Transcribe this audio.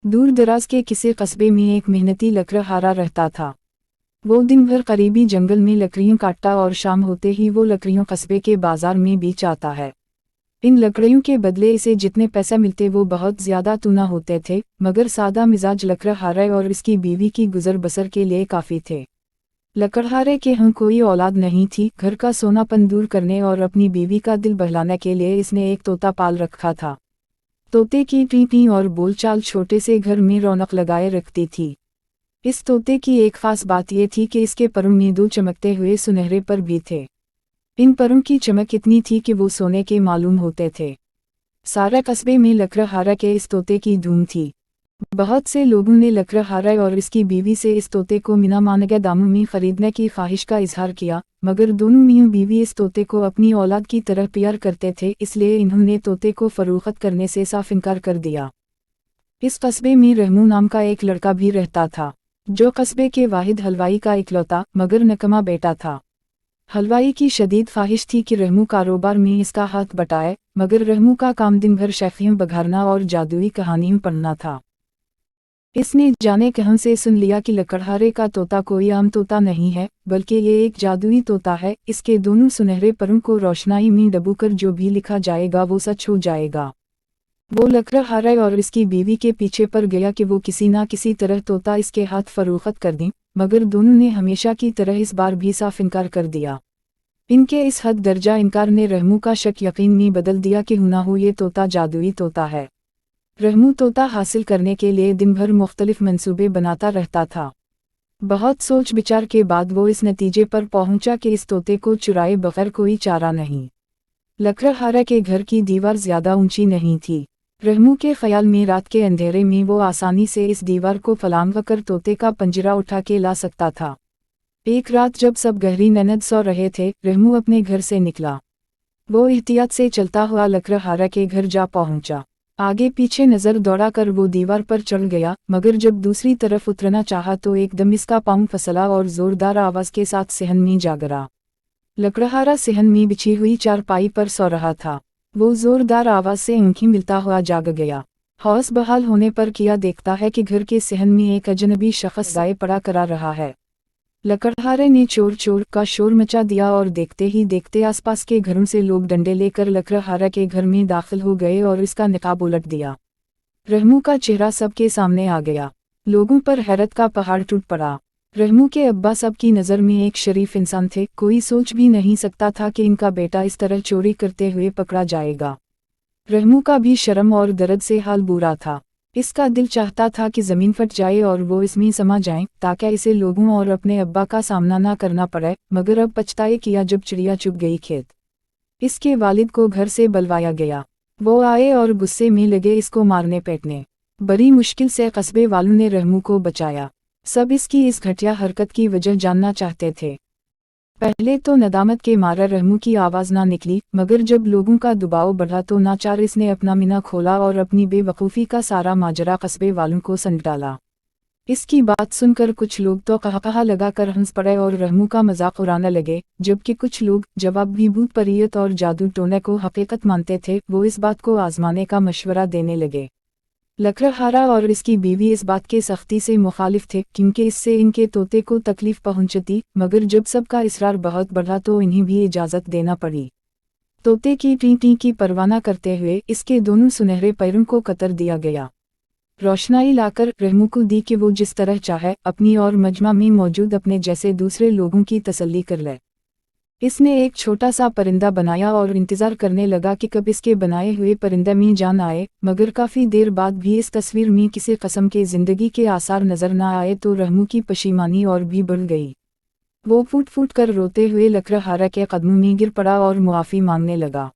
दूर दराज के किसी कस्बे में एक मेहनती लकड़हारा रहता था। वो दिन भर करीबी जंगल में लकड़ियाँ काटता और शाम होते ही वो लकड़ियों कस्बे के बाजार में बेच आता है। इन लकड़ियों के बदले इसे जितने पैसे मिलते वो बहुत ज़्यादा तो न होते थे, मगर सादा मिजाज लकड़हारे और इसकी बीवी की गुजर बसर के लिए काफ़ी थे। लकड़हारे के यहाँ कोई औलाद नहीं थी। घर का सोनापन दूर करने और अपनी बीवी का दिल बहलाने के लिए इसने एक तोता पाल रखा था। तोते की टी टी और बोलचाल छोटे से घर में रौनक लगाए रखती थी। इस तोते की एक खास बात ये थी कि इसके परों में दो चमकते हुए सुनहरे पर भी थे। इन परों की चमक इतनी थी कि वो सोने के मालूम होते थे। सारे कस्बे में लकड़हारा के इस तोते की धूम थी। बहुत से लोगों ने लकड़हारा और इसकी बीवी से इस तोते को बिना मांगे दामों में खरीदने की ख्वाहिश का इजहार किया, मगर दोनों मियां बीवी इस तोते को अपनी औलाद की तरह प्यार करते थे, इसलिए इन्होंने तोते को फरोख्त करने से साफ इनकार कर दिया। इस कस्बे में रहमू नाम का एक लड़का भी रहता था, जो कस्बे के वाहिद हलवाई का इकलौता मगर नकमा बेटा था। हलवाई की शदीद ख्वाहिश थी कि रहमू कारोबार में इसका हाथ बटाए, मगर रहमू का काम दिन भर शेखियाँ बघारना और जादुई कहानियाँ पढ़ना था। इसने जाने कहाँ से सुन लिया कि लकड़हारे का तोता कोई आम तोता नहीं है, बल्कि ये एक जादुई तोता है। इसके दोनों सुनहरे परों को रोशनाई में डूबोकर जो भी लिखा जाएगा वो सच हो जाएगा। वो लकड़हारे और इसकी बीवी के पीछे पड़ गया कि वो किसी ना किसी तरह तोता इसके हाथ फरोख्त कर दें, मगर दोनों ने हमेशा की तरह इस बार भी साफ इनकार कर दिया। इनके इस हद दर्जा इनकार ने रहमू का शक यकीन में बदल दिया कि ना हो ये तोता जादुई तोता है। रहमू तोता हासिल करने के लिए दिन भर मुख्तलिफ मंसूबे बनाता रहता था। बहुत सोच विचार के बाद वो इस नतीजे पर पहुंचा कि इस तोते को चुराए बगैर कोई चारा नहीं। लकड़हारा के घर की दीवार ज़्यादा ऊंची नहीं थी। रहमू के ख्याल में रात के अंधेरे में वो आसानी से इस दीवार को फलांग कर तोते का पंजरा उठा के ला सकता था। एक रात जब सब गहरी नींद सो रहे थे, रहमू अपने घर से निकला। वो एहतियात से चलता हुआ लकड़हारा के घर जा पहुंचा। आगे पीछे नज़र दौड़ाकर वो दीवार पर चढ़ गया, मगर जब दूसरी तरफ उतरना चाहा तो एकदम इसका पाँव फसला और ज़ोरदार आवाज़ के साथ सहन में जा गिरा। लकड़हारा सहन में बिछी हुई चारपाई पर सो रहा था। वो ज़ोरदार आवाज़ से आंखें मिलता हुआ जाग गया। हौस बहाल होने पर किया देखता है कि घर के सहन में एक अजनबी शख्स जाए पड़ा करा रहा है। लकड़हारे ने चोर चोर का शोर मचा दिया और देखते ही देखते आसपास के घरों से लोग डंडे लेकर लकड़हारा के घर में दाखिल हो गए और इसका निकाब उलट दिया। रहमू का चेहरा सबके सामने आ गया। लोगों पर हैरत का पहाड़ टूट पड़ा। रहमू के अब्बा सबकी नज़र में एक शरीफ इंसान थे। कोई सोच भी नहीं सकता था कि इनका बेटा इस तरह चोरी करते हुए पकड़ा जाएगा। रहमू का भी शर्म और दर्द से हाल बुरा था। इसका दिल चाहता था कि ज़मीन फट जाए और वो इसमें समा जाए, ताकि इसे लोगों और अपने अब्बा का सामना ना करना पड़े, मगर अब पछताए किया जब चिड़िया चुग गई खेत। इसके वालिद को घर से बुलवाया गया। वो आए और गुस्से में लगे इसको मारने पीटने। बड़ी मुश्किल से कस्बे वालों ने रहमू को बचाया। सब इसकी इस घटिया हरकत की वजह जानना चाहते थे। पहले तो नदामत के मारे रहमू की आवाज़ ना निकली, मगर जब लोगों का दबाव बढ़ा तो नाचार इसने अपना मीना खोला और अपनी बेवकूफ़ी का सारा माजरा कस्बे वालों को समेट डाला। इसकी बात सुनकर कुछ लोग तो कहा लगाकर हंस पड़े और रहमू का मजाक उड़ाने लगे, जबकि कुछ लोग जवाब भी भूत परियत और जादू टोने को हकीकत मानते थे, वो इस बात को आजमाने का मशवरा देने लगे। लकड़हारा और इसकी बीवी इस बात के सख्ती से मुखालिफ थे, क्योंकि इससे इनके तोते को तकलीफ पहुंचती, मगर जब सबका इसरार बहुत बढ़ा तो इन्हें भी इजाज़त देना पड़ी। तोते की टी टी की परवाना करते हुए इसके दोनों सुनहरे पैरों को कतर दिया गया। रोशनाई लाकर रहमू को दी कि वो जिस तरह चाहे अपनी और मजमा में मौजूद अपने जैसे दूसरे लोगों की तसल्ली कर ले। इसने एक छोटा सा परिंदा बनाया और इंतज़ार करने लगा कि कब इसके बनाए हुए परिंदे में जान आए, मगर काफ़ी देर बाद भी इस तस्वीर में किसी किस्म के ज़िंदगी के आसार नज़र न आए तो रहमू की पशीमानी और भी बढ़ गई। वो फूट फूट कर रोते हुए लकड़हारा के कदमों में गिर पड़ा और मुआफ़ी मांगने लगा।